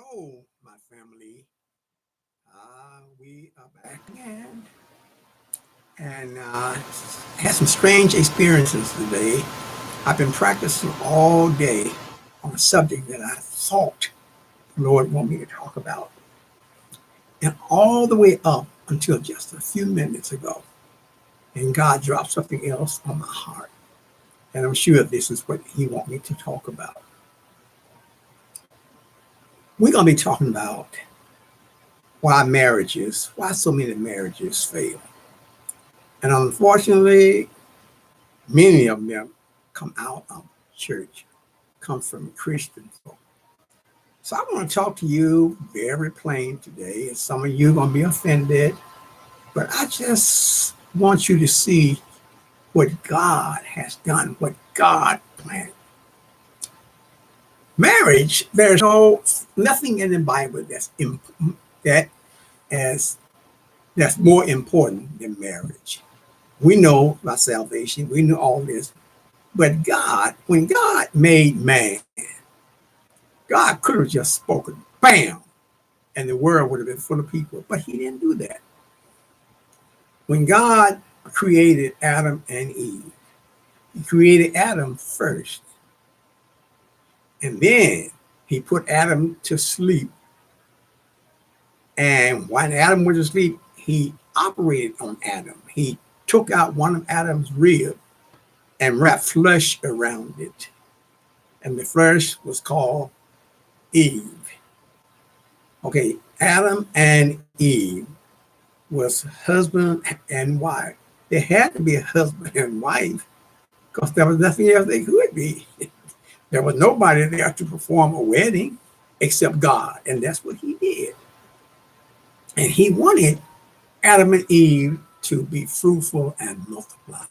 Hello, my family. We are back again and had some strange experiences today. I've been practicing all day on a subject that I thought the Lord wanted me to talk about. And all the way up until just a few minutes ago, and God dropped something else on my heart. And I'm sure this is what He wants me to talk about. We're going to be talking about why so many marriages fail. And unfortunately, many of them come out of church, come from Christian folk. So I want to talk to you very plain today. And some of you are going to be offended, but I just want you to see what God has done, what God planned. Marriage, there's nothing in the Bible that as that's more important than marriage. We know about salvation, we know all this, but God, when God made man, God could have just spoken, bam, and the world would have been full of people, but He didn't do that. When God created Adam and Eve, He created Adam first, and then He put Adam to sleep. And when Adam went to sleep, He operated on Adam. He took out one of Adam's ribs and wrapped flesh around it. And the flesh was called Eve. Okay, Adam and Eve was husband and wife. They had to be a husband and wife because there was nothing else they could be. There was nobody there to perform a wedding except God, and that's what He did. And He wanted Adam and Eve to be fruitful and multiply.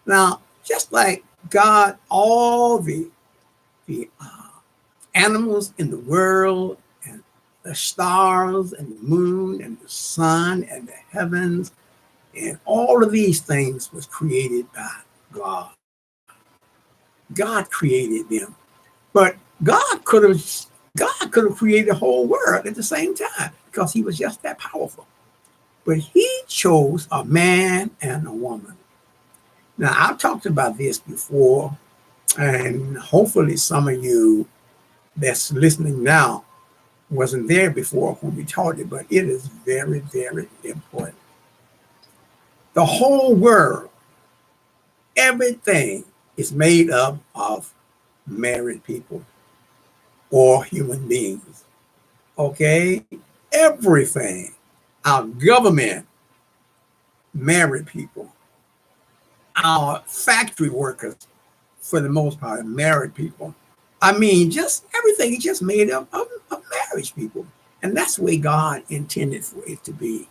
Now, just like God, all the animals in the world and the stars and the moon and the sun and the heavens and all of these things was created by God. God created them. But God could have created the whole world at the same time because He was just that powerful. But He chose a man and a woman. Now, I've talked about this before, and hopefully some of you that's listening now wasn't there before when we taught it, but it is very, very important. The whole world, everything is made up of married people or human beings. Okay? Everything. Our government, married people. Our factory workers, for the most part, married people. I mean, just everything is just made up of marriage people. And that's the way God intended for it to be.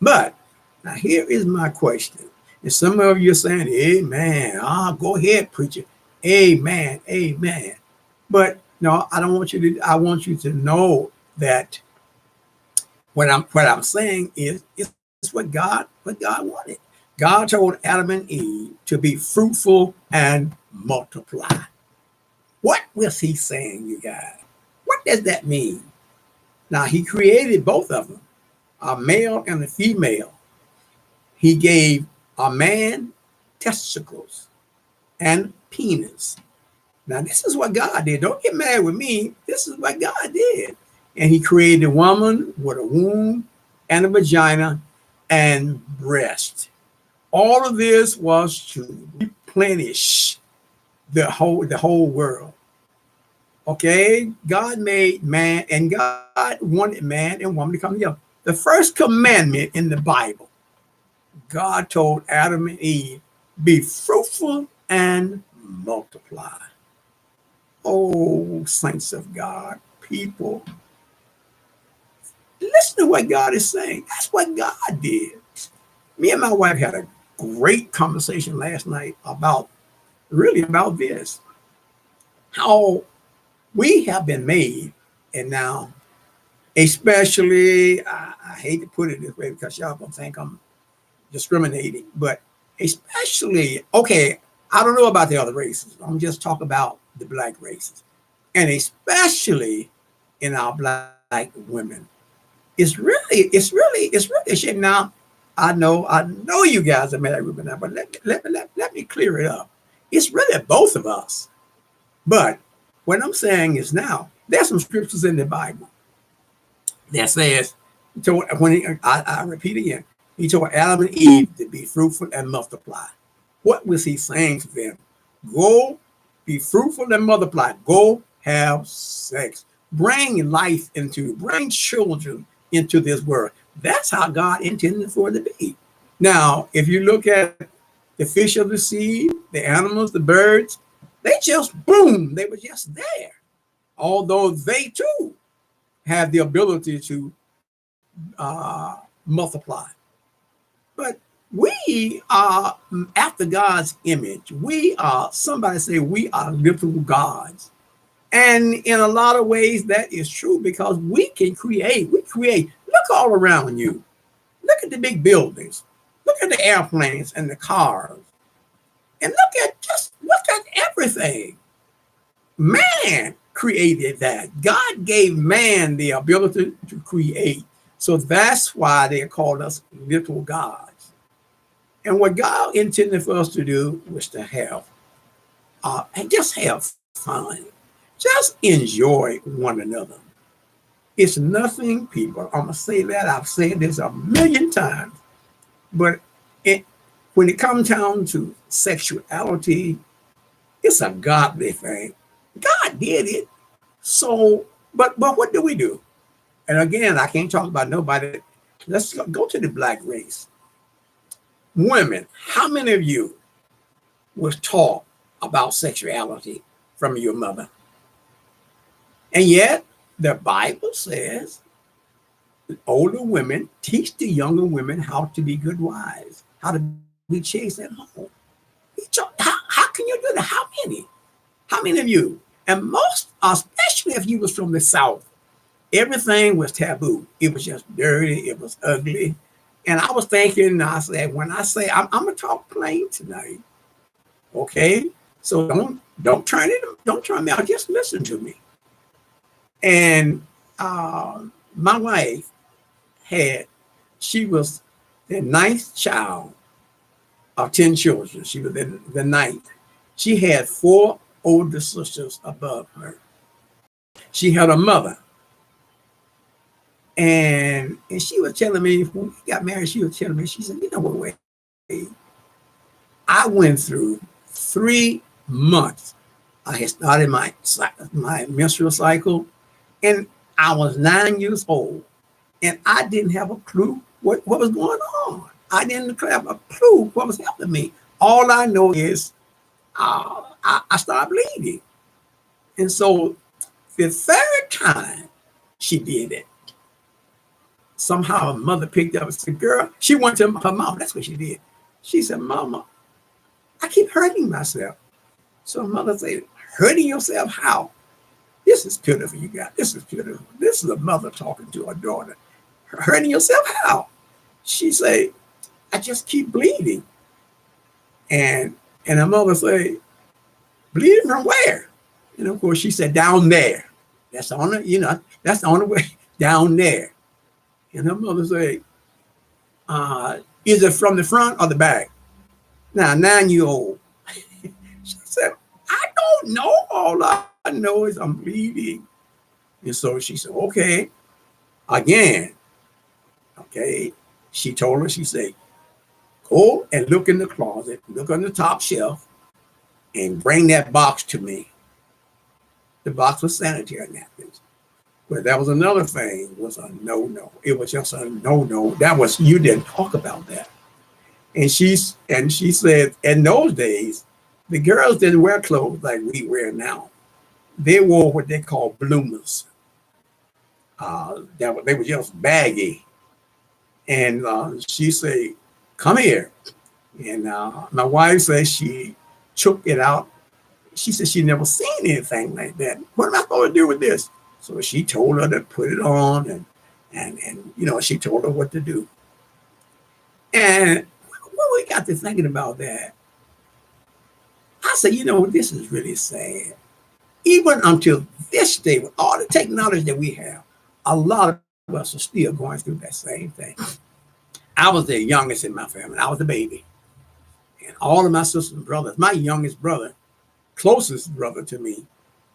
But now here is my question. And some of you are saying, amen. Go ahead, preacher. Amen. Amen. But no, I don't want you to, I want you to know that what I'm saying is what God wanted. God told Adam and Eve to be fruitful and multiply. What was He saying, you guys? What does that mean? Now, He created both of them, a male and a female. He gave a man testicles and penis. Now, this is what God did. Don't get mad with me. This is what God did. And He created a woman with a womb and a vagina and breast. All of this was to replenish the whole world. Okay, God made man, and God wanted man and woman to come together. The first commandment in the Bible, God told Adam and Eve, be fruitful and multiply. Oh, saints of God, people, listen to what God is saying. That's what God did. Me and my wife had a great conversation last night about this. How we have been made, and now, especially, I hate to put it this way because y'all gonna think I'm discriminating, but especially, okay, I don't know about the other races. I'm just talking about the black races, and especially in our black women. It's really a shame. Now, I know you guys are married women now, but let me clear it up. It's really both of us. But what I'm saying is now, there's some scriptures in the Bible that says, I repeat again, he told Adam and Eve to be fruitful and multiply. What was he saying to them? Go be fruitful and multiply. Go have sex. Bring children into this world. That's how God intended for it to be. Now, if you look at the fish of the sea, the animals, the birds, they just boom, they were just there. Although they too have the ability to multiply. But we are after God's image. We are, somebody say, we are little gods. And in a lot of ways, that is true because we can create. We create. Look all around you. Look at the big buildings. Look at the airplanes and the cars. And look at everything. Man created that. God gave man the ability to create. So that's why they called us little gods. And what God intended for us to do was to have and just have fun. Just enjoy one another. It's nothing, people. I'm going to say that. I've said this a million times. But when it comes down to sexuality, it's a godly thing. God did it. So, but what do we do? And again, I can't talk about nobody. Let's go to the black race. Women, how many of you was taught about sexuality from your mother? And yet, the Bible says older women teach the younger women how to be good wives, how to be chaste at home. How can you do that? How many? How many of you? And most, especially if you was from the South, everything was taboo. It was just dirty. It was ugly. And I was thinking, I said, when I say I'm gonna talk plain tonight, okay? So don't turn me out. Just listen to me. And my wife she was the ninth child of 10 children. She was the ninth. She had 4 older sisters above her. She had a mother. And she was telling me, when we got married, she was telling me, she said, you know what, Wade? I went through 3 months. I had started my menstrual cycle, and I was 9 years old, and I didn't have a clue what was going on. I didn't have a clue what was happening to me. All I know is I started bleeding. And so the third time she did it, somehow her mother picked up and said, girl, she went to her mom. That's what she did. She said, Mama, I keep hurting myself. So her mother said, hurting yourself? How? This is pitiful, you guys. This is pitiful. This is a mother talking to her daughter. Hurting yourself? How? She said, I just keep bleeding. And her mother said, bleeding from where? And of course she said, down there. That's the only way, down there. And her mother said, is it from the front or the back? Now, 9-year-old. She said, I don't know. All I know is I'm bleeding. And so she said, okay. Again, okay. She told her, she said, go and look in the closet, look on the top shelf, and bring that box to me. The box was sanitary napkins. But that was another thing, was a no-no. It was just a no-no. That was, you didn't talk about that. And she said, in those days, the girls didn't wear clothes like we wear now. They wore what they call bloomers. They were just baggy. And she said, come here. And my wife said she took it out. She said she never seen anything like that. What am I supposed to do with this? So she told her to put it on, and she told her what to do. And when we got to thinking about that, I said, this is really sad. even until this day, with all the technology that we have, a lot of us are still going through that same thing. I was the youngest in my family. I was the baby. And all of my sisters and brothers, my youngest brother, closest brother to me,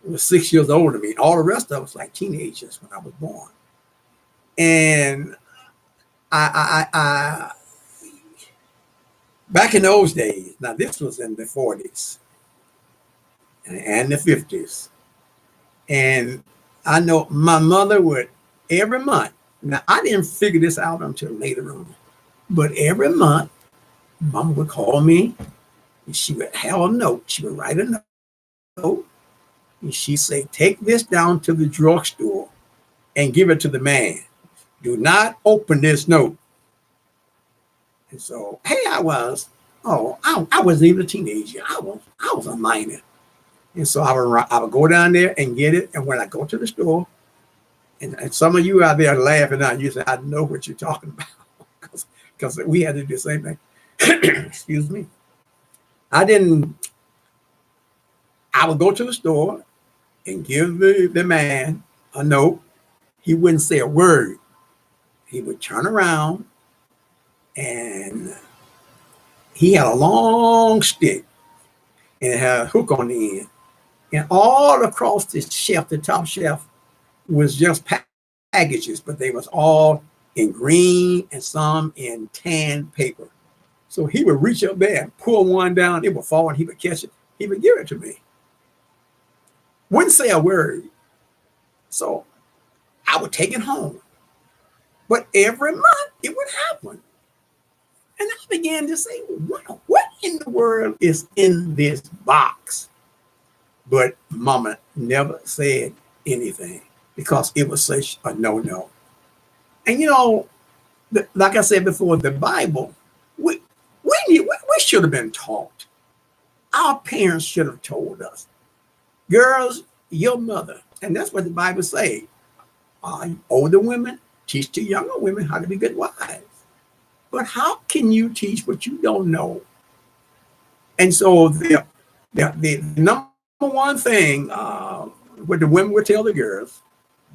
was 6 years older than me. All the rest of us like teenagers when I was born. And I back in those days, now this was in the 40s and the 50s. And I know my mother would every month. Now I didn't figure this out until later on, but every month, Mama would call me and she would have a note. She would write a note and she'd say, "Take this down to the drugstore and give it to the man. Do not open this note." And so, hey, I wasn't even a teenager. I was a minor. And so I would go down there and get it. And when I go to the store, and some of you out there laughing now, you say, "I know what you're talking about," because we had to do the same thing. Excuse me. I would go to the store and give the man a note. He wouldn't say a word. He would turn around and he had a long stick and it had a hook on the end. And all across the shelf, the top shelf, was just packages, but they was all in green and some in tan paper. So he would reach up there and pull one down. It would fall and he would catch it. He would give it to me. Wouldn't say a word. So I would take it home. But every month it would happen. And I began to say, what in the world is in this box? But Mama never said anything because it was such a no-no. And like I said before, the Bible, we should have been taught. Our parents should have told us, girls, your mother, and that's what the Bible says. Older women teach the younger women how to be good wives. But how can you teach what you don't know? And so the number one thing what the women would tell the girls,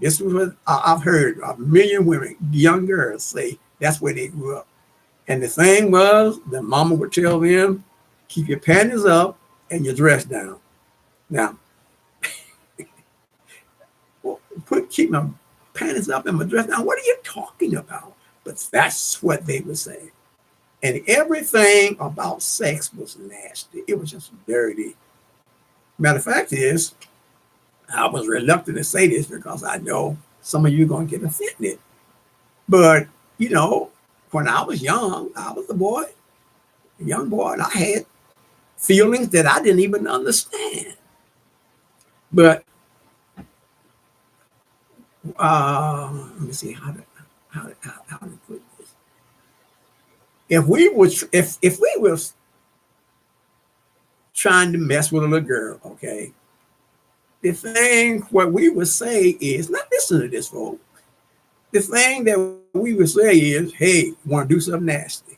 this was what I've heard a million women, young girls say that's where they grew up. And the thing was, the mama would tell them, keep your panties up and your dress down. Now, keep my panties up and my dress down. What are you talking about? But that's what they would say. And everything about sex was nasty. It was just dirty. Matter of fact is, I was reluctant to say this because I know some of you are going to get offended. But, when I was young, I was a young boy, and I had feelings that I didn't even understand. But let me see how to put this. If we was trying to mess with a little girl, okay, the thing what we would say is not listen to this, folks. The thing that we would say is, hey, want to do something nasty?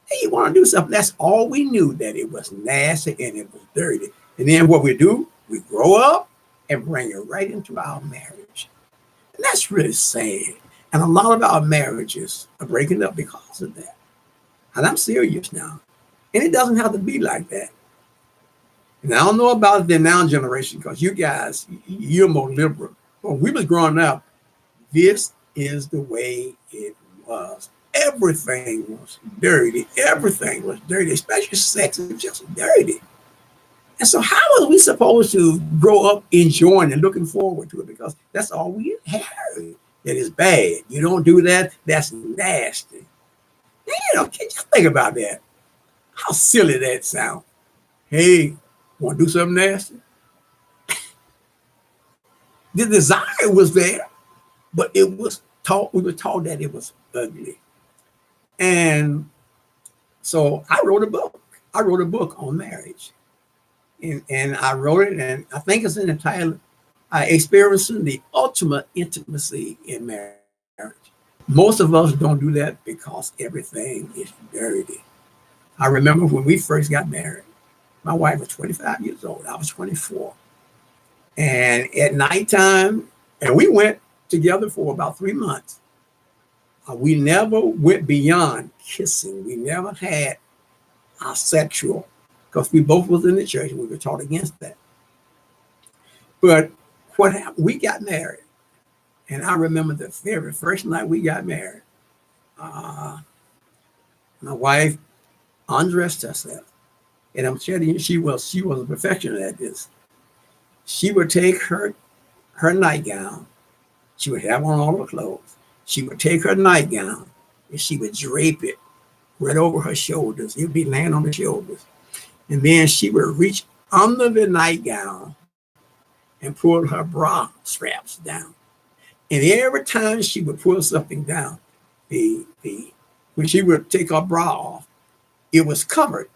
Hey, you want to do something? That's all we knew, that it was nasty and it was dirty. And then what we do, we grow up and bring it right into our marriage. And that's really sad. And a lot of our marriages are breaking up because of that. And I'm serious now. And it doesn't have to be like that. And I don't know about the now generation because you guys, you're more liberal. When we was growing up, this is the way it was. Everything was dirty. Everything was dirty, especially sex. It was just dirty. And so how are we supposed to grow up enjoying and looking forward to it? Because that's all we heard. That is bad. You don't do that. That's nasty. And, just think about that. How silly that sounds. Hey, want to do something nasty? The desire was there, but we were taught that it was ugly. And so I wrote a book. I wrote a book on marriage. And I wrote it, and I think it's entitled Experiencing the Ultimate Intimacy in Marriage. Most of us don't do that because everything is dirty. I remember when we first got married, my wife was 25 years old. I was 24. And at nighttime, and we went together for about 3 months. We never went beyond kissing. We never had our sexual, because we both was in the church and we were taught against that. But what happened? We got married, and I remember the very first night we got married. Uh, my wife undressed herself, and I'm telling you, she was a perfectionist at this. She would take her nightgown. She would have on all her clothes. She would take her nightgown and she would drape it right over her shoulders. It would be laying on the shoulders. And then she would reach under the nightgown and pull her bra straps down. And every time she would pull something down, when she would take her bra off, it was covered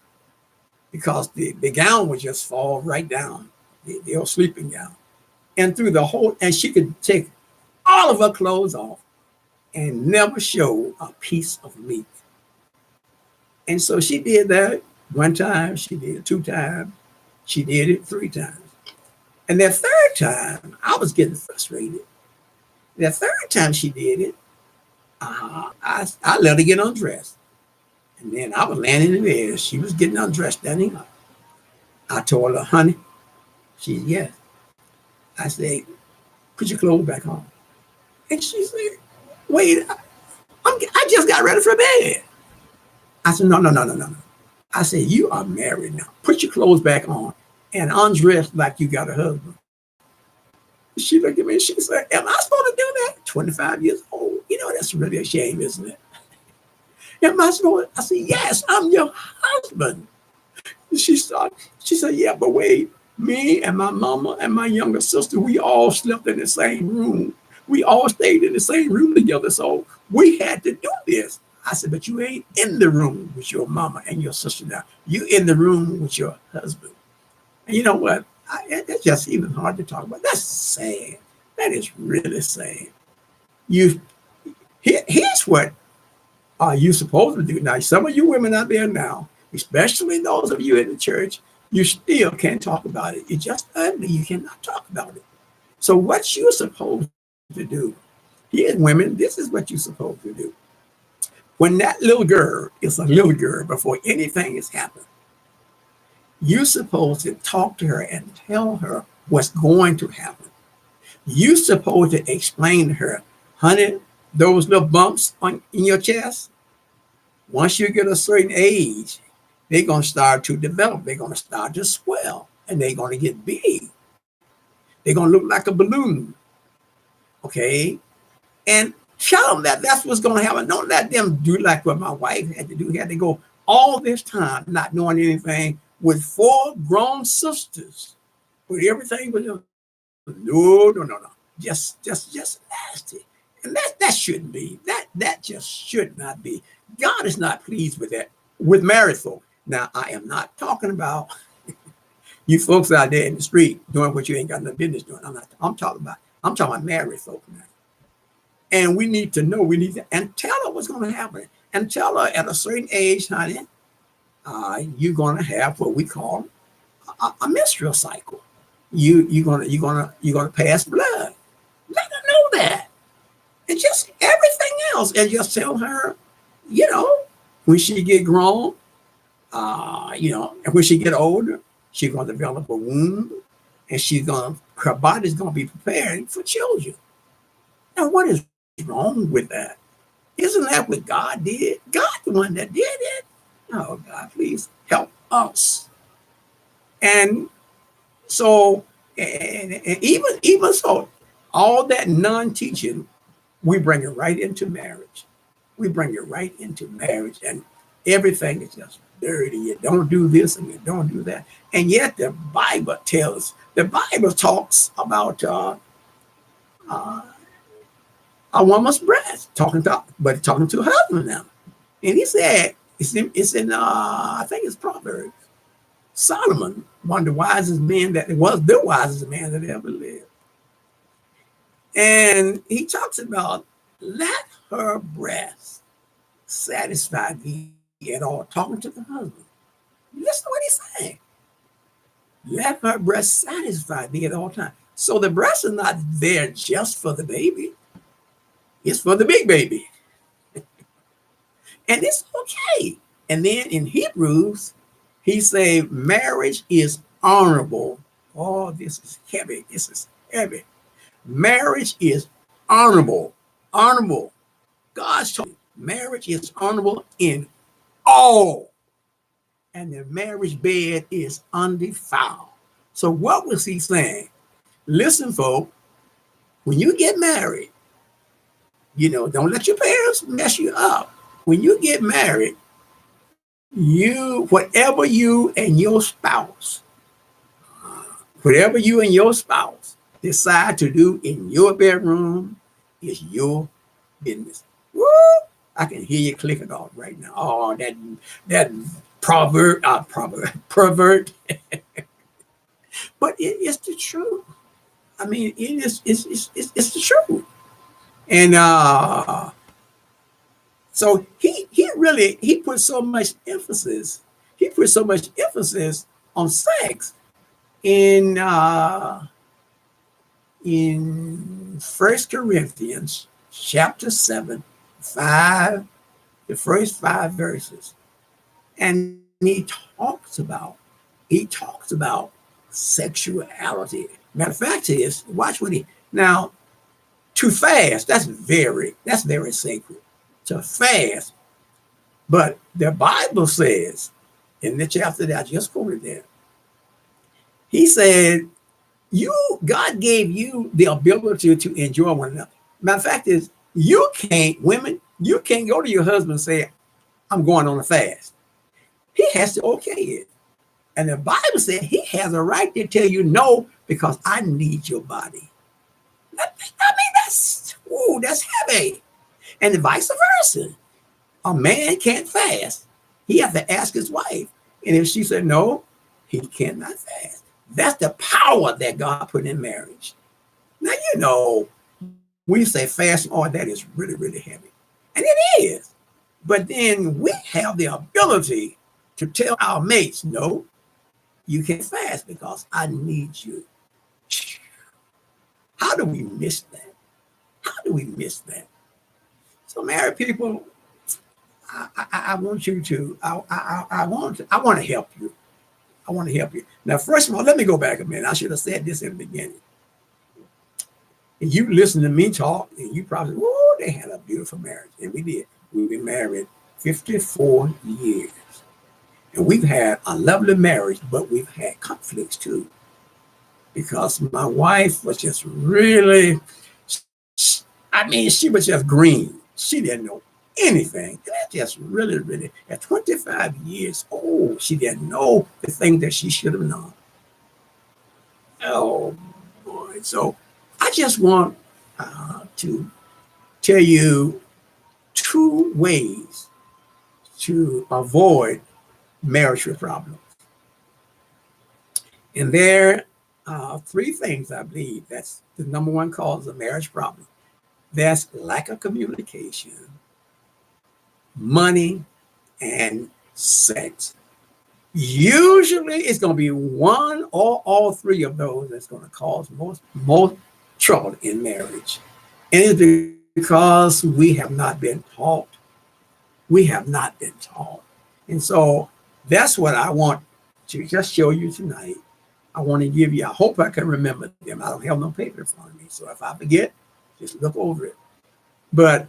because the gown would just fall right down, the old sleeping gown. And through the whole, and she could take all of her clothes off and never show a piece of meat. And so she did that one time, she did it 2 times, she did it 3 times. And that third time, I was getting frustrated. That third time she did it, I let her get undressed. And then I was laying in the bed. She was getting undressed, standing up. I told her, honey, she's yes. I said, put your clothes back on. And she said, wait, I just got ready for bed. I said, no, no, no, no, no, no. I said, you are married now. Put your clothes back on and undress like you got a husband. She looked at me and she said, am I supposed to do that? 25 years old. You know, that's really a shame, isn't it? Am I supposed to? I said, yes, I'm your husband. She said, yeah, but wait, me and my mama and my younger sister, we all slept in the same room. We all stayed in the same room together. So we had to do this. I said, but you ain't in the room with your mama and your sister now. You in the room with your husband. And you know what? It's just even hard to talk about. That's sad. That is really sad. Here's what are you supposed to do now? Some of you women out there now, especially those of you in the church, you still can't talk about it. It's just ugly. You cannot talk about it. So what you're supposed to do, here, women, this is what you're supposed to do. When that little girl is a little girl before anything has happened, you're supposed to talk to her and tell her what's going to happen. You're supposed to explain to her, honey, those little bumps in your chest, once you get a certain age, they're going to start to develop. They're going to start to swell and they're going to get big. They're going to look like a balloon. Okay? And tell them that that's what's going to happen. Don't let them do like what my wife had to do. He had to go all this time not knowing anything with 4 grown sisters. With everything was no, no, no, no. Just nasty. And that shouldn't be. That just should not be. God is not pleased with that, with married folk. Now, I am not talking about you folks out there in the street doing what you ain't got no business doing. I'm talking about married folk now. And we need to know, and tell her what's going to happen. And tell her at a certain age, honey, you're going to have what we call a menstrual cycle. You're gonna pass blood. Let her know that. And just everything else. And just tell her, when she get grown, and when she get older, she's gonna develop a womb and her body's gonna be prepared for children. Now, what is wrong with that? Isn't that what God did? God the one that did it. Oh God, please help us. And so, and even so, all that non-teaching, we bring it right into marriage. We bring it right into marriage, and everything is just dirty. You don't do this and you don't do that. And yet the Bible talks about a woman's breast, talking to her husband now. And he said, it's in I think it's Proverbs. Solomon, one of the wisest men that was the wisest man that ever lived. And he talks about let her breast satisfy thee at all, talking to the husband. Listen to what he's saying. Let her breast satisfy thee at all times. So the breast is not there just for the baby. It's for the big baby. And it's okay. And then in Hebrews, he say marriage is honorable. Oh, this is heavy. This is heavy. Marriage is honorable. Honorable. God's told you, marriage is honorable in all. And the marriage bed is undefiled. So what was he saying? Listen, folks, when you get married, don't let your parents mess you up. When you get married, whatever you and your spouse decide to do in your bedroom is your business. Woo! I can hear you clicking off right now. Oh, that pervert. But it's the truth. I mean, it's the truth. And so he put so much emphasis. He put so much emphasis on sex in 1 Corinthians chapter 7, the first 5 verses. And he talks about sexuality. Matter of fact is, watch what now, to fast, that's very sacred. To fast. But the Bible says in the chapter that I just quoted there, he said, God gave you the ability to enjoy one another. Matter of fact is, women, you can't go to your husband and say, I'm going on a fast. He has to okay it. And the Bible said he has a right to tell you no, because I need your body. I mean, that's heavy. And vice versa. A man can't fast. He has to ask his wife. And if she said no, he cannot fast. That's the power that God put in marriage. Now, we say fasting, that is really, really heavy. And it is. But then we have the ability to tell our mates, no, you can't fast because I need you. How do we miss that? So married people, I want you to, I want to help you. I want to help you. Now, first of all, let me go back a minute. I should have said this in the beginning. And you listen to me talk, and you probably, they had a beautiful marriage. And we did. We've been married 54 years. And we've had a lovely marriage, but we've had conflicts too. Because my wife was just really, she was just green. She didn't know anything. And that just really, really, at 25 years old, she didn't know the thing that she should have known. Oh, boy. So I just want to tell you 2 ways to avoid marital problems. And there are 3 things, I believe, that's the number 1 cause of marriage problem. That's lack of communication, money, and sex. Usually it's going to be one or all 3 of those that's going to cause most trouble in marriage. And it's because we have not been taught. And so that's what I want to just show you tonight. I want to give you, I hope I can remember them. I don't have no paper in front of me. So if I forget, just look over it. But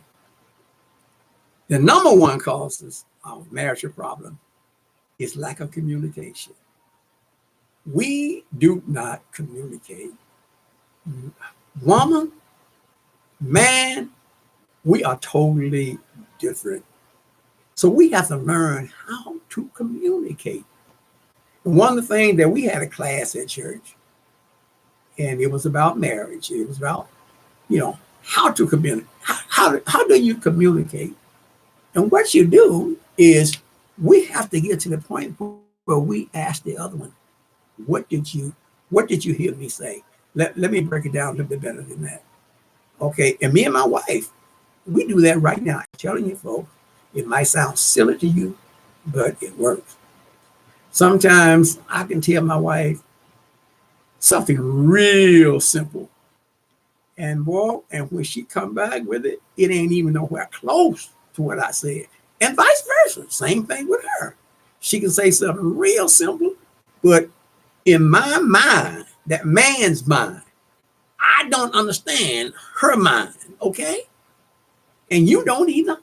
the number 1 causes of marital problem is lack of communication. We do not communicate. Woman, man, we are totally different. So we have to learn how to communicate. And one of the things that we had a class at church, and it was about marriage. It was about, how to communicate. How do you communicate? And what you do is we have to get to the point where we ask the other one, what did you hear me say? Let me break it down a little bit better than that. Okay, and me and my wife, we do that right now. I'm telling you, folks, it might sound silly to you, but it works. Sometimes I can tell my wife, Something real simple. And boy, and when she come back with it, it ain't even nowhere close to what I said. And vice versa. Same thing with her. She can say something real simple, but in my mind, that man's mind, I don't understand her mind, okay? And you don't either.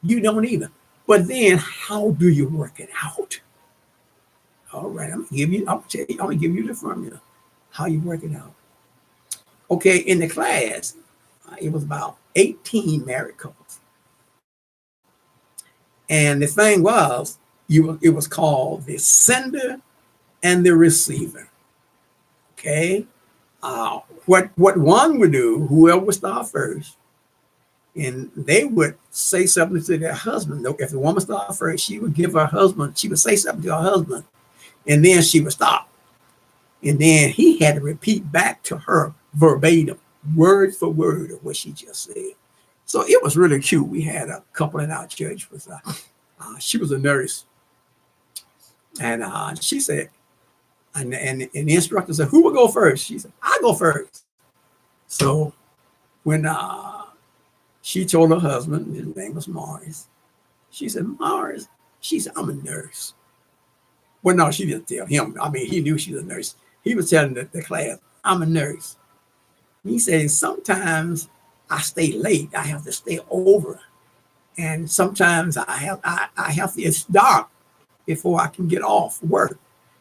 You don't either. But then how do you work it out? All right, I'm gonna give you the formula. How you work it out. Okay, in the class, it was about 18 married couples. And the thing was, it was called the sender and the receiver. Okay. What one would do, whoever would start first, and they would say something to their husband. If the woman started first, she would give her husband, she would say something to her husband, and then she would stop. And then he had to repeat back to her verbatim, word for word of what she just said. So it was really cute. We had a couple in our church. She was a nurse. And she said, and the instructor said, who will go first? She said, I go first. So when she told her husband, his name was Morris, she said, Morris, she said, I'm a nurse. Well, no, she didn't tell him. I mean, he knew she was a nurse. He was telling the class, I'm a nurse. He said, sometimes I stay late. I have to stay over. And sometimes I have to, it's dark before I can get off work.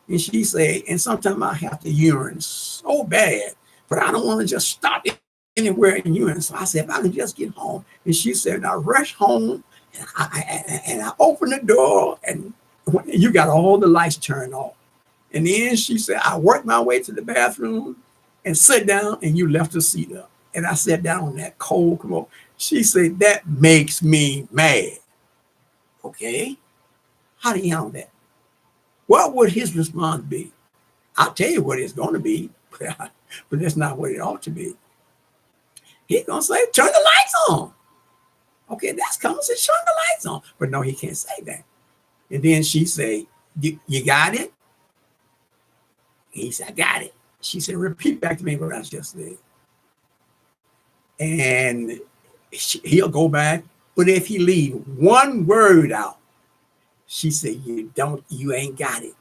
And she said, and sometimes I have to urine so bad, but I don't want to just stop anywhere in urine. So I said, if I can just get home. And she said, I rush home and I open the door and you got all the lights turned off. And then she said, I worked my way to the bathroom and sit down and you left the seat up. And I sat down on that cold commode. She said, that makes me mad. Okay. How do you handle that? What would his response be? I'll tell you what it's going to be, but that's not what it ought to be. He's going to say, turn the lights on. Okay, that's common sense, turn the lights on. But no, he can't say that. And then she say, you got it? He said, I got it. She said, repeat back to me what I just said. And he'll go back. But if he leave one word out, she said, you ain't got it.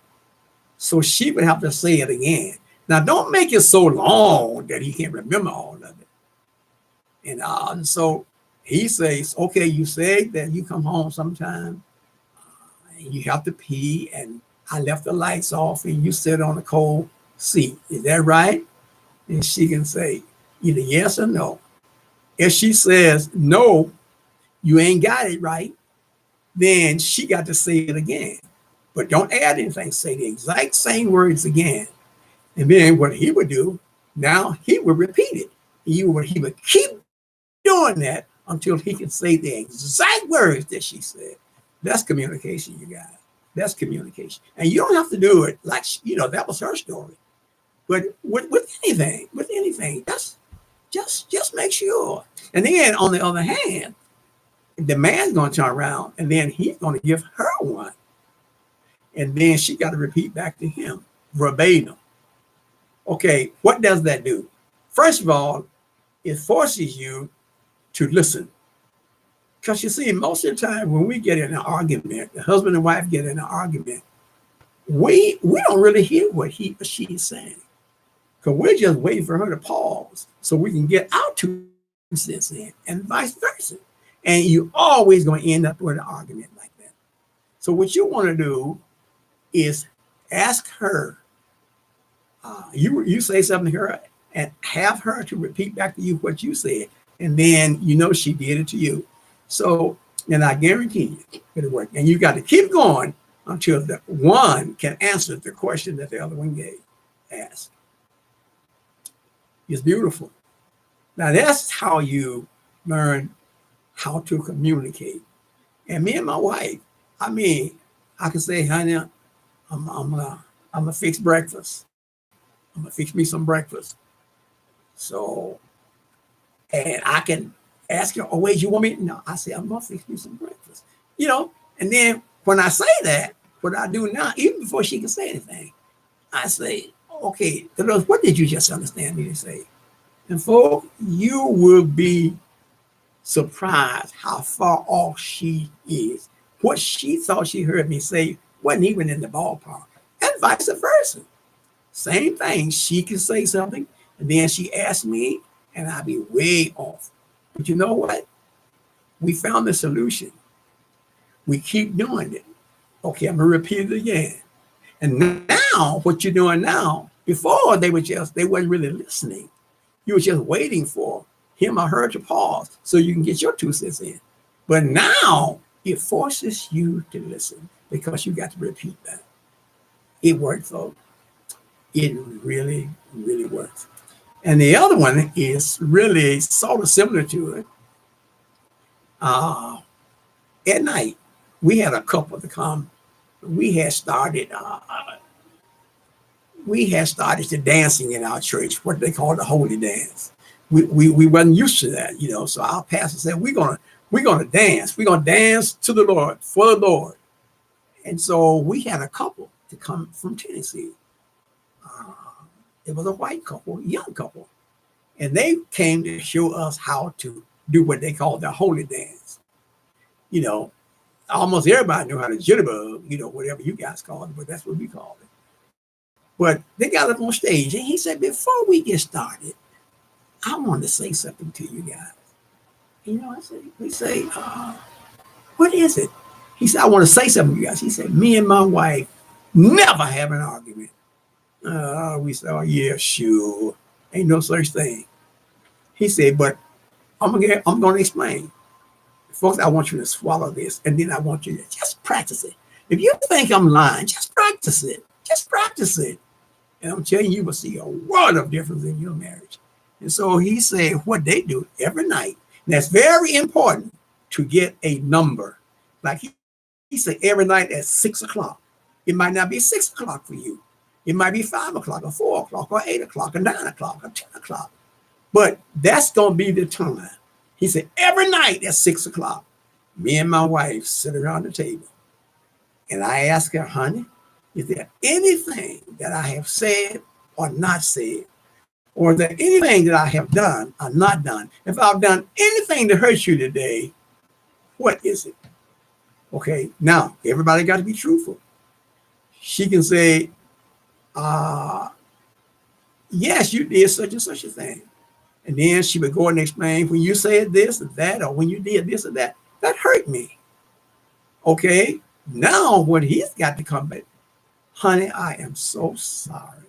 So she would have to say it again. Now, don't make it so long that he can't remember all of it. And so he says, okay, you said that you come home sometime and you have to pee and I left the lights off and you sit on a cold seat. Is that right? And she can say either yes or no. If she says, no, you ain't got it right, then she got to say it again. But don't add anything. Say the exact same words again. And then what he would do, now he would repeat it. He would keep doing that until he could say the exact words that she said. That's communication, you guys. That's communication. And you don't have to do it like, that was her story. But with anything, just make sure. And then on the other hand, the man's going to turn around and then he's going to give her one. And then she got to repeat back to him verbatim. Okay, what does that do? First of all, it forces you to listen. Because you see, most of the time when we get in an argument, the husband and wife get in an argument, we don't really hear what he or she is saying. Because we're just waiting for her to pause so we can get our 2 cents in, and vice versa. And you're always going to end up with an argument like that. So what you want to do is ask her, you say something to her and have her to repeat back to you what you said. And then she did it to you. So, and I guarantee you it'll work. And you got to keep going until the one can answer the question that the other one asked. It's beautiful. Now that's how you learn how to communicate. And me and my wife, I can say, honey, I'm gonna fix breakfast. I'm gonna fix me some breakfast. So, and I can ask her, oh wait, you want me? No, I say, I'm gonna fix me some breakfast. And then when I say that, what I do now, even before she can say anything, I say, Okay, Dolores, what did you just understand me to say? And folks, you will be surprised how far off she is. What she thought she heard me say wasn't even in the ballpark, and vice versa. Same thing. She can say something, and then she asks me, and I'll be way off. But you know what? We found the solution. We keep doing it. Okay, I'm gonna repeat it again. And now, what you're doing now, before they wasn't really listening. You were just waiting for him or her to pause so you can get your 2 cents in. But now it forces you to listen because you got to repeat that. It worked, folks. It really, really works. And the other one is really sort of similar to it. At night, we had a couple to come. We had started. We had started the dancing in our church, what they call the holy dance. We wasn't used to that, you know. So our pastor said, we're gonna dance. We're gonna dance to the Lord, for the Lord. And so we had a couple to come from Tennessee. It was a white couple, young couple, and they came to show us how to do what they call the holy dance. You know, almost everybody knew how to jitterbug, you know, whatever you guys call it, but that's what we call it. But they got up on stage, and he said, before we get started, I want to say something to you guys. You know, we say, what is it? He said, I want to say something to you guys. He said, me and my wife never have an argument. We said, oh, yeah, sure. Ain't no such thing. He said, but I'm going to explain. Folks, I want you to swallow this, and then I want you to just practice it. If you think I'm lying, just practice it. Just practice it. And I'm telling you, you will see a world of difference in your marriage. And so he said what they do every night. And that's very important to get a number. Like he said every night at 6 o'clock. It might not be 6 o'clock for you. It might be 5 o'clock or 4 o'clock or 8 o'clock or 9 o'clock or 10 o'clock. But that's going to be the time. He said every night at 6 o'clock, me and my wife sit around the table. And I ask her, honey, is there anything that I have said or not said? Or is there anything that I have done or not done? If I've done anything to hurt you today, what is it? Okay, now everybody got to be truthful. She can say, yes, you did such and such a thing. And then she would go and explain, when you said this or that, or when you did this or that hurt me. Okay, now what he's got to come back, honey, I am so sorry.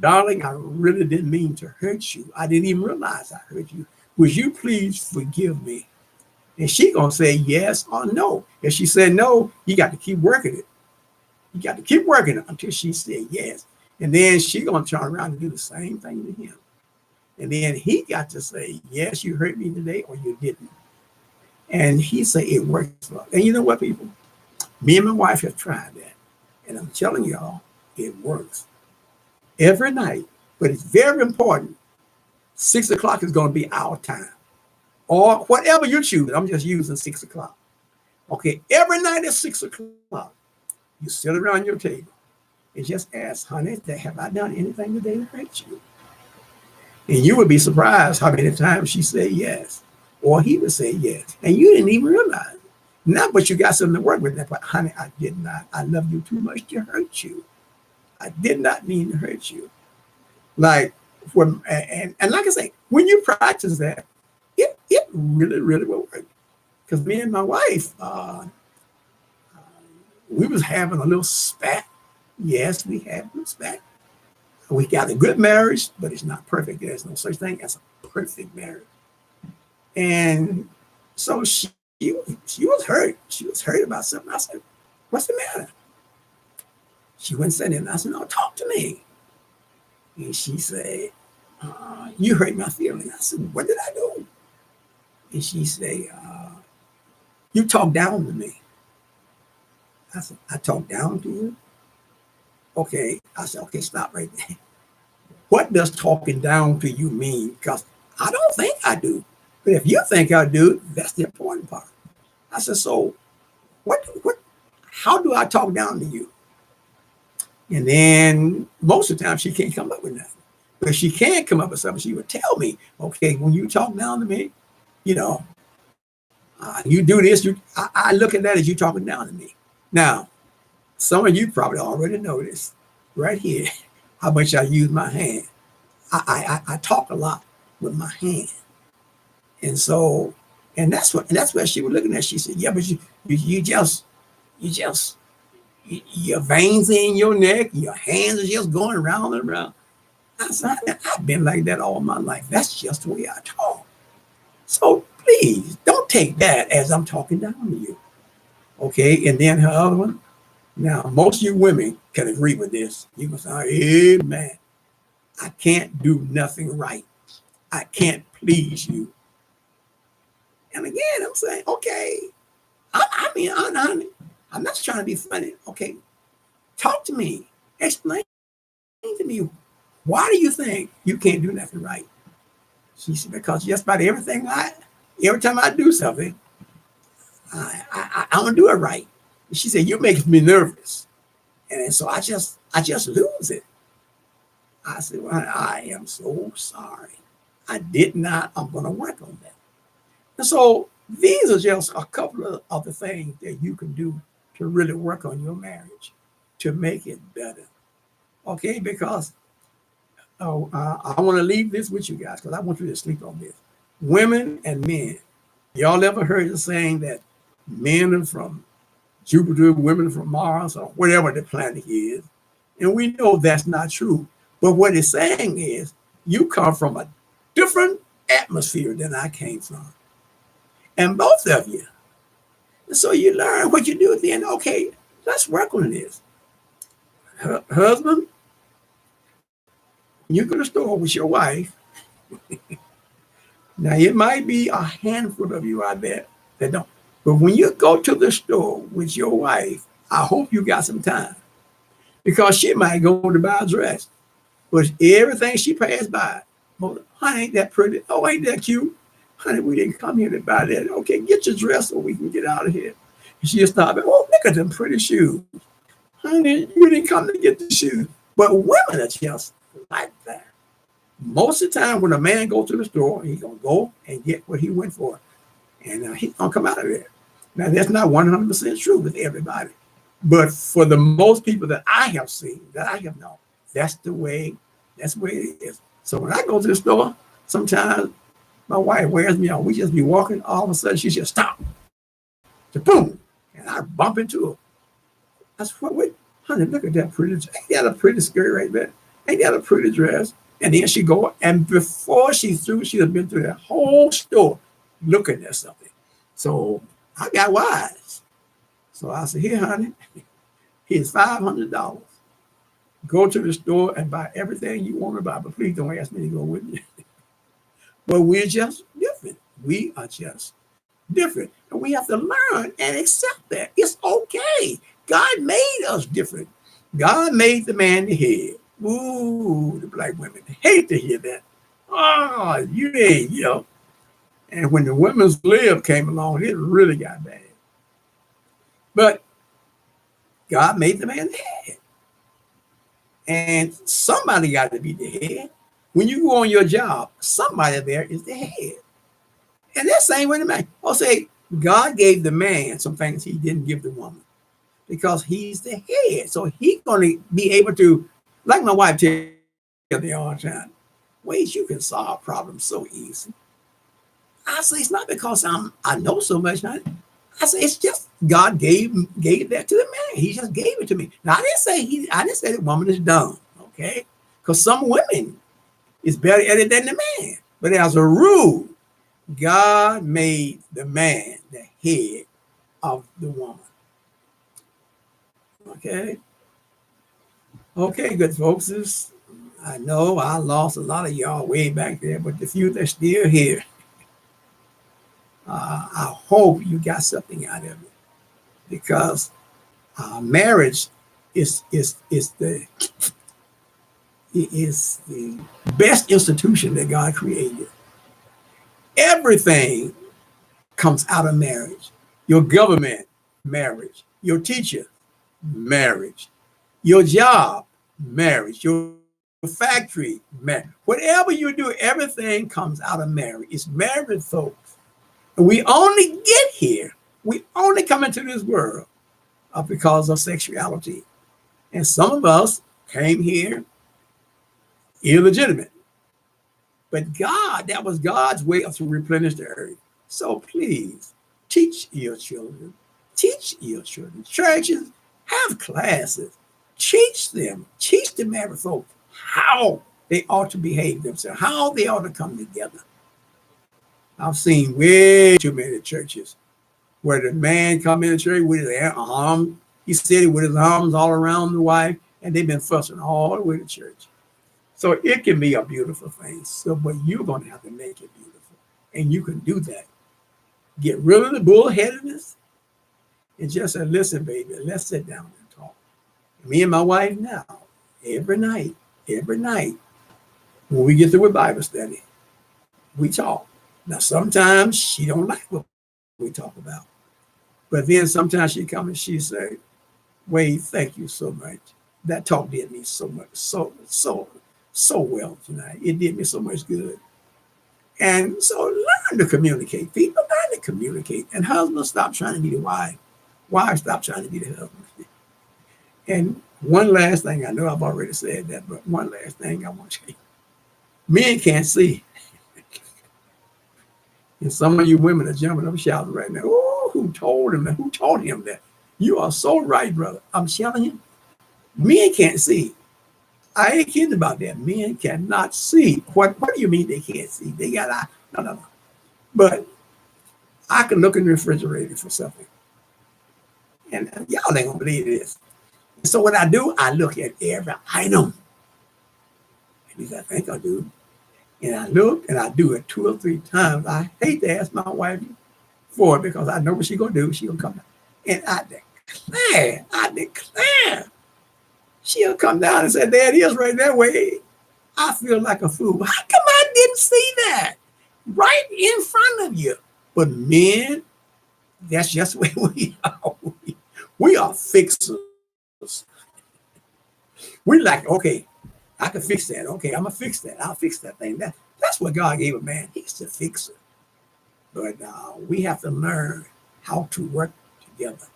Darling, I really didn't mean to hurt you. I didn't even realize I hurt you. Would you please forgive me? And she going to say yes or no. If she said no, you got to keep working it. You got to keep working it until she said yes. And then she going to turn around and do the same thing to him. And then he got to say, yes, you hurt me today, or you didn't. And he said it works. And you know what, people? Me and my wife have tried that. And I'm telling y'all, it works. Every night. But it's very important. 6 o'clock is going to be our time. Or whatever you choose. I'm just using 6 o'clock. Okay, every night at 6 o'clock, you sit around your table and just ask, honey, have I done anything today to hurt you? And you would be surprised how many times she said yes, or he would say yes, and you didn't even realize it. Not but you got something to work with that, but honey, I did not. I love you too much to hurt you. I did not mean to hurt you. Like, and like I say, when you practice that, it really, really will work. Because me and my wife, we was having a little spat. Yes, we had a spat. We got a good marriage, but it's not perfect. There's no such thing as a perfect marriage. And so she was hurt. She was hurt about something. I said, what's the matter? She went and said it. And I said, no, talk to me. And she said, you hurt my feelings. I said, what did I do? And she said, you talk down to me. I said, I talk down to you? Okay. I said, okay, stop right there. What does talking down to you mean? Because I don't think I do. But if you think I do, that's the important part. I said, so how do I talk down to you? And then most of the time she can't come up with nothing. But if she can come up with something, she would tell me, okay, when you talk down to me, you know, you do this, I look at that as you talking down to me. Now, some of you probably already noticed right here how much I use my hand. I talk a lot with my hand. And so, and that's what she was looking at. She said, yeah, but you just, your veins in your neck, your hands are just going round and round. I said, I've been like that all my life. That's just the way I talk. So please don't take that as I'm talking down to you. Okay. And then her other one. Now, most of you women can agree with this. You can say, hey, man, I can't do nothing right. I can't please you. And again, I'm saying, okay, I'm not trying to be funny. Okay, talk to me. Explain to me, why do you think you can't do nothing right? She said, because just about every time I do something, I don't do it right. She said, you make me nervous. And so I just lose it. I said, well, I am so sorry. I did not. I'm going to work on that. And so these are just a couple of the things that you can do to really work on your marriage, to make it better. Okay, because I want to leave this with you guys because I want you to sleep on this. Women and men, y'all ever heard the saying that men are from Jupiter, women from Mars, or whatever the planet is? And we know that's not true. But what it's saying is you come from a different atmosphere than I came from. And both of you. And so you learn what you do at the end. Okay, let's work on this. Husband, you go to the store with your wife. Now, it might be a handful of you out there that don't. But when you go to the store with your wife, I hope you got some time because she might go to buy a dress. But everything she passed by, oh, honey, ain't that pretty? Oh, ain't that cute? Honey, we didn't come here to buy that. Okay, get your dress so we can get out of here. And she'll stop. Oh, look at them pretty shoes. Honey, you didn't come to get the shoes. But women are just like that. Most of the time when a man goes to the store, he's going to go and get what he went for. And he's going to come out of there. Now, that's not 100% true with everybody. But for the most people that I have seen, that I have known, that's the way it is. So when I go to the store, sometimes my wife wears me out. We just be walking, all of a sudden she just stop. So boom, and I bump into her. I said, wait, honey, look at that pretty dress. Ain't that a pretty skirt right there? Ain't that a pretty dress? And then she go, and before she's through, she has been through that whole store looking at something. So I got wise. So I said, here, honey, here's $500. Go to the store and buy everything you want to buy, but please don't ask me to go with you. But we're just different. We are just different. And we have to learn and accept that. It's okay. God made us different. God made the man the head. Ooh, the black women hate to hear that. Oh, you ain't, And when the women's lib came along, it really got bad. But God made the man the head. And somebody got to be the head. When you go on your job, somebody there is the head. And that same way the man. I'll say God gave the man some things he didn't give the woman because he's the head. So he's going to be able to, like my wife tells me all the time, ways you can solve problems so easy. I say it's not because I know so much. I say it's just God gave that to the man. He just gave it to me. Now I didn't say the woman is dumb, okay? Because some women is better at it than the man. But as a rule, God made the man the head of the woman. Okay? Okay, good folks. I know I lost a lot of y'all way back there, but the few that's still here, I hope you got something out of it. Because marriage is the best institution that God created. Everything comes out of marriage. Your government, marriage. Your teacher, marriage. Your job, marriage. Your factory, marriage. Whatever you do, everything comes out of marriage. It's married folks. And we only get here, we only come into this world because of sexuality. And some of us came here illegitimate. But God, that was God's way to replenish the earth. So please teach your children. Teach your children. Churches have classes. Teach them married folks how they ought to behave themselves, how they ought to come together. I've seen way too many churches where the man come in the church with his arm, he's sitting with his arms all around the wife, and they've been fussing all the way to church. So it can be a beautiful thing. So, but you're going to have to make it beautiful. And you can do that. Get rid of the bullheadedness and just say, listen, baby, let's sit down and talk. Me and my wife now, every night, when we get through a Bible study, we talk. Now, sometimes she don't like what we talk about. But then sometimes she come and she say, Wade, thank you so much. That talk did me so much, so well tonight. It did me so much good. And so learn to communicate. People learn to communicate. And husbands, stop trying to be the wife. Wives, stop trying to be the husband. And one last thing, I know I've already said that, but one last thing I want to say. Men can't see. And some of you women are jumping up shouting right now. Oh, who told him that? Who taught him that? You are so right, brother. I'm telling you, men can't see. I ain't kidding about that. Men cannot see. What do you mean they can't see? They got eye. No. But I can look in the refrigerator for something. And y'all ain't gonna believe this. So what I do, I look at every item. At least I think I do. And I look and I do it 2 or 3 times. I hate to ask my wife for it because I know what she's gonna do. She's gonna come down. And I declare, she'll come down and say, there it is right that way. I feel like a fool. How come I didn't see that? Right in front of you. But men, that's just the way we are. We are fixers. We're like, okay, I can fix that. Okay, I'm going to fix that. I'll fix that thing. That's what God gave a man. He's the fixer. But we have to learn how to work together.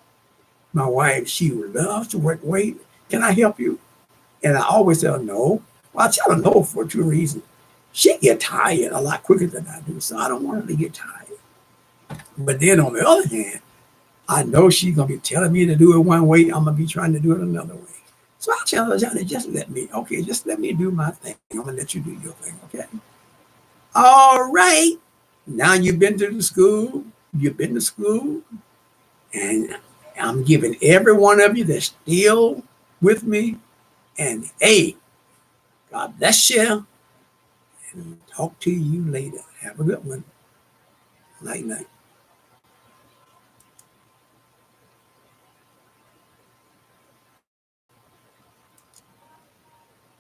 My wife, she loves to work. Wait, can I help you? And I always tell her no. Well, I tell her no for 2 reasons. She get tired a lot quicker than I do, so I don't want her to get tired. But then on the other hand, I know she's going to be telling me to do it one way. I'm going to be trying to do it another way. So I tell her, Johnny, just let me do my thing. I'm going to let you do your thing, okay? All right. Now you've been to school, and I'm giving every one of you that's still with me and hey, God bless you, and talk to you later. Have a good one. Night, night.